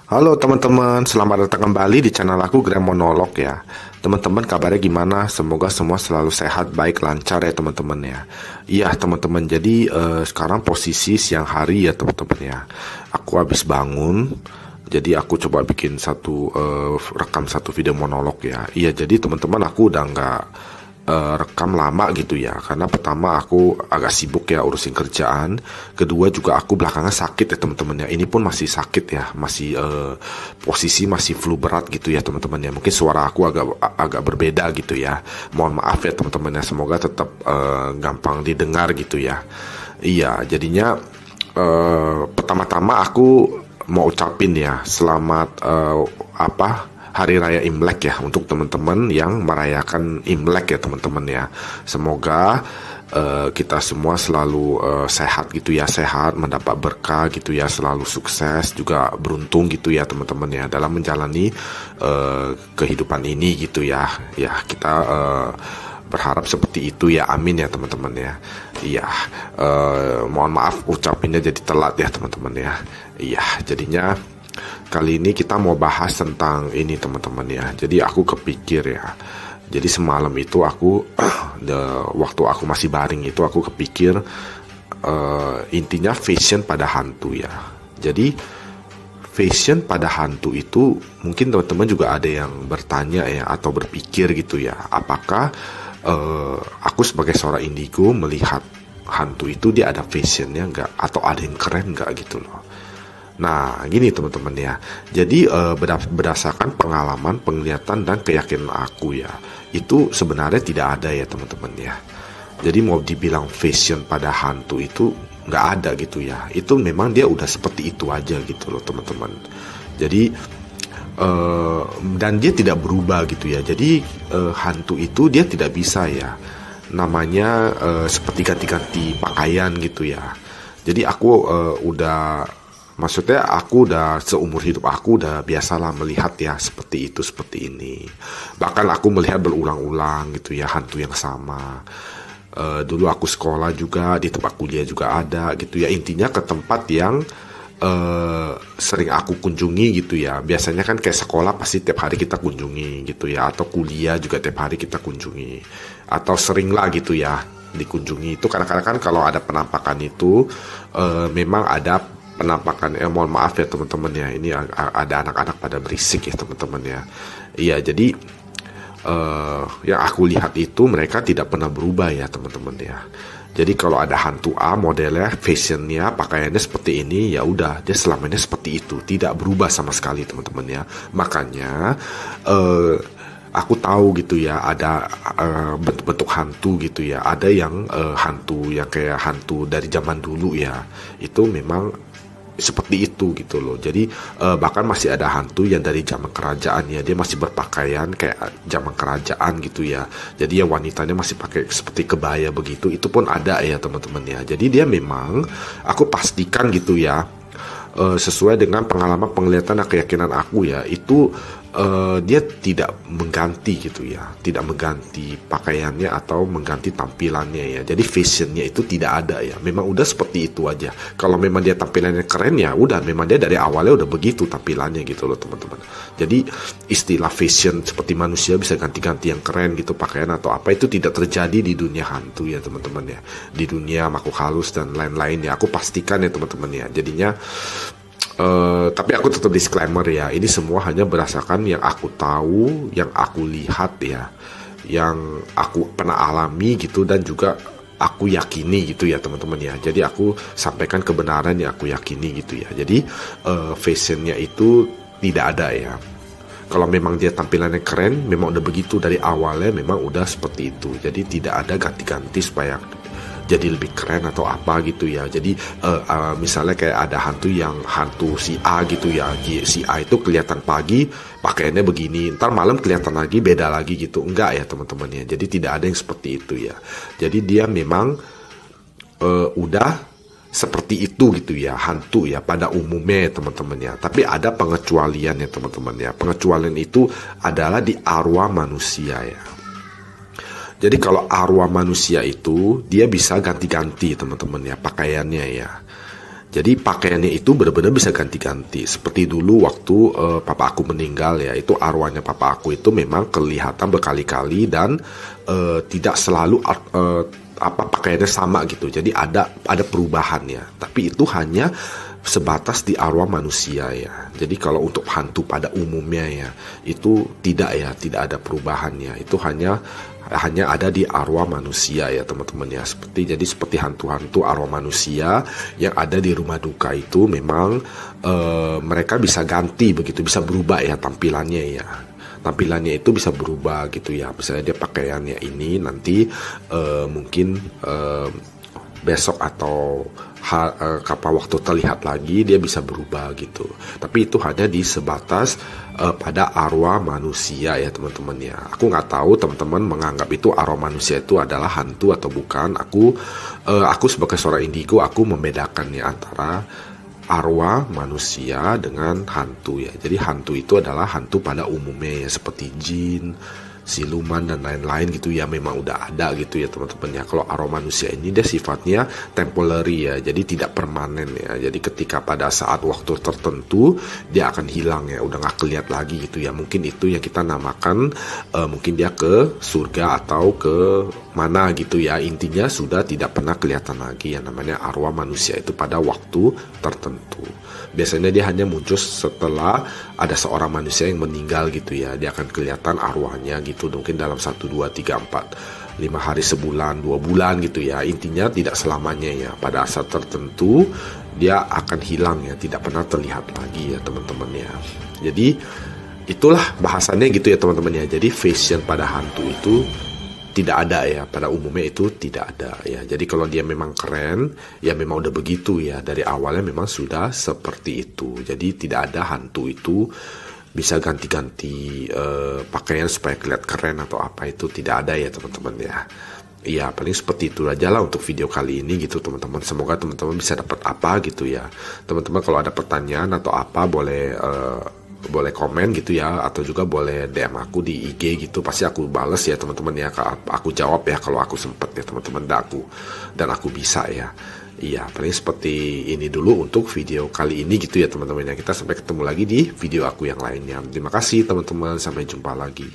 Halo teman-teman, selamat datang kembali di channel aku Grand Monolog ya. Teman-teman kabarnya gimana? Semoga semua selalu sehat, baik, lancar ya teman-teman ya. Iya teman-teman, jadi sekarang posisi siang hari ya teman-teman ya. Aku habis bangun, jadi aku coba bikin rekam satu video monolog ya. Iya, jadi teman-teman aku udah nggak rekam lama gitu ya, karena pertama aku agak sibuk ya urusin kerjaan, kedua juga aku belakangan sakit ya teman-teman ya. Ini pun masih sakit ya, masih posisi masih flu berat gitu ya teman-teman ya. Mungkin suara aku agak berbeda gitu ya, mohon maaf ya teman-teman ya, semoga tetap gampang didengar gitu ya. Iya, jadinya pertama-tama aku mau ucapin ya selamat Hari Raya Imlek ya untuk teman-teman yang merayakan Imlek ya teman-teman ya. Semoga kita semua selalu sehat gitu ya, sehat, mendapat berkah gitu ya, selalu sukses, juga beruntung gitu ya teman-teman ya dalam menjalani kehidupan ini gitu ya. Ya, kita berharap seperti itu ya, amin ya teman-teman ya. Iya, mohon maaf ucapinnya jadi telat ya teman-teman ya. Iya, jadinya kali ini kita mau bahas tentang ini teman-teman ya. Jadi aku kepikir ya. Jadi semalam itu aku waktu aku masih baring itu aku kepikir intinya fashion pada hantu ya. Jadi fashion pada hantu itu mungkin teman-teman juga ada yang bertanya ya atau berpikir gitu ya. Apakah aku sebagai seorang indigo melihat hantu itu dia ada fashionnya nggak, atau ada yang keren nggak gitu loh. Nah, gini teman-teman ya. Jadi berdasarkan pengalaman, penglihatan dan keyakinan aku ya, itu sebenarnya tidak ada ya teman-teman ya. Jadi mau dibilang fashion pada hantu itu nggak ada gitu ya. Itu memang dia udah seperti itu aja gitu loh teman-teman. Jadi dan dia tidak berubah gitu ya. Jadi hantu itu dia tidak bisa ya, namanya seperti ganti-ganti pakaian gitu ya. Jadi aku maksudnya aku udah seumur hidup aku udah biasalah melihat ya seperti itu, seperti ini. Bahkan aku melihat berulang-ulang gitu ya hantu yang sama. Dulu aku sekolah juga, di tempat kuliah juga ada gitu ya. Intinya ke tempat yang sering aku kunjungi gitu ya. Biasanya kan kayak sekolah pasti tiap hari kita kunjungi gitu ya. Atau kuliah juga tiap hari kita kunjungi. Atau sering lah gitu ya dikunjungi. Itu kadang-kadang kan kalau ada penampakan itu memang ada penampakan, mohon maaf ya teman-teman ya, ini ada anak-anak pada berisik ya teman-teman ya. Iya, jadi yang aku lihat itu mereka tidak pernah berubah ya teman-teman ya. Jadi kalau ada hantu A modelnya, fashionnya, pakaiannya seperti ini, ya udah dia selamanya seperti itu, tidak berubah sama sekali teman-teman ya. Makanya aku tahu gitu ya ada bentuk-bentuk hantu gitu ya. Ada yang hantu yang kayak hantu dari zaman dulu ya, itu memang seperti itu gitu loh. Jadi bahkan masih ada hantu yang dari zaman kerajaan ya, dia masih berpakaian kayak zaman kerajaan gitu ya. Jadi ya wanitanya masih pakai seperti kebaya begitu, itu pun ada ya teman-teman ya. Jadi dia memang aku pastikan gitu ya, sesuai dengan pengalaman, penglihatan dan keyakinan aku ya, itu dia tidak mengganti gitu ya, tidak mengganti pakaiannya atau mengganti tampilannya ya. Jadi fashionnya itu tidak ada ya, memang udah seperti itu aja. Kalau memang dia tampilannya keren ya udah, memang dia dari awalnya udah begitu tampilannya gitu loh teman-teman. Jadi istilah fashion seperti manusia bisa ganti-ganti yang keren gitu pakaian atau apa, itu tidak terjadi di dunia hantu ya teman-teman ya. Di dunia makhluk halus dan lain-lain ya, aku pastikan ya teman-teman ya. Jadinya tapi aku tetap disclaimer ya, ini semua hanya berdasarkan yang aku tahu, yang aku lihat ya, yang aku pernah alami gitu, dan juga aku yakini gitu ya teman-teman ya. Jadi aku sampaikan kebenaran yang aku yakini gitu ya. Jadi fashionnya itu tidak ada ya. Kalau memang dia tampilannya keren, memang udah begitu dari awalnya, memang udah seperti itu. Jadi tidak ada ganti-ganti supaya jadi lebih keren atau apa gitu ya. Jadi misalnya kayak ada hantu si A gitu ya, si A itu kelihatan pagi pakaiannya begini, ntar malam kelihatan lagi beda lagi gitu. Enggak ya teman-teman ya. Jadi tidak ada yang seperti itu ya. Jadi dia memang udah seperti itu gitu ya, hantu ya pada umumnya ya teman-teman ya. Tapi ada pengecualian ya teman-teman ya. Pengecualian itu adalah di arwah manusia ya. Jadi kalau arwah manusia itu dia bisa ganti-ganti teman-teman ya pakaiannya ya. Jadi pakaiannya itu benar-benar bisa ganti-ganti. Seperti dulu waktu papa aku meninggal ya, itu arwahnya papa aku itu memang kelihatan berkali-kali dan tidak selalu pakaiannya sama gitu. Jadi ada perubahan ya. Tapi itu hanya sebatas di arwah manusia ya. Jadi kalau untuk hantu pada umumnya ya, itu tidak ada perubahannya. Itu hanya ada di arwah manusia ya teman-teman ya. Seperti hantu-hantu arwah manusia yang ada di rumah duka itu memang mereka bisa ganti begitu, bisa berubah ya tampilannya ya. Tampilannya itu bisa berubah gitu ya. Misalnya dia pakaiannya ini nanti mungkin besok atau kapan waktu terlihat lagi dia bisa berubah gitu. Tapi itu hanya di sebatas pada arwah manusia ya teman-teman ya. Aku nggak tahu teman-teman menganggap itu arwah manusia itu adalah hantu atau bukan. Aku sebagai seorang indigo, aku membedakan ya antara arwah manusia dengan hantu ya. Jadi hantu itu adalah hantu pada umumnya ya, seperti jin, siluman dan lain-lain gitu ya, memang udah ada gitu ya teman-teman ya. Kalau arwah manusia ini dia sifatnya temporary ya, jadi tidak permanen ya. Jadi ketika pada saat waktu tertentu dia akan hilang ya, udah nggak kelihatan lagi gitu ya. Mungkin itu yang kita namakan mungkin dia ke surga atau ke mana gitu ya. Intinya sudah tidak pernah kelihatan lagi ya, namanya arwah manusia itu pada waktu tertentu. Biasanya dia hanya muncul setelah ada seorang manusia yang meninggal gitu ya. Dia akan kelihatan arwahnya gitu, mungkin dalam 1, 2, 3, 4, 5 hari, sebulan, 2 bulan gitu ya. Intinya tidak selamanya ya. Pada saat tertentu dia akan hilang ya, tidak pernah terlihat lagi ya teman-teman ya. Jadi itulah bahasannya gitu ya teman-teman ya. Jadi fashion pada hantu itu tidak ada ya, pada umumnya itu tidak ada ya. Jadi kalau dia memang keren ya memang udah begitu ya, dari awalnya memang sudah seperti itu. Jadi tidak ada hantu itu bisa ganti-ganti pakaian supaya kelihatan keren atau apa, itu tidak ada ya teman-teman ya. Iya, paling seperti itu aja lah untuk video kali ini gitu teman-teman. Semoga teman-teman bisa dapat apa gitu ya. Teman-teman kalau ada pertanyaan atau apa boleh komen gitu ya, atau juga boleh DM aku di IG gitu, pasti aku bales ya teman-teman ya. Aku jawab ya kalau aku sempet ya teman-teman, dan aku bisa ya. Iya, paling seperti ini dulu untuk video kali ini gitu ya teman-teman ya. Kita sampai ketemu lagi di video aku yang lainnya. Terima kasih teman-teman, sampai jumpa lagi.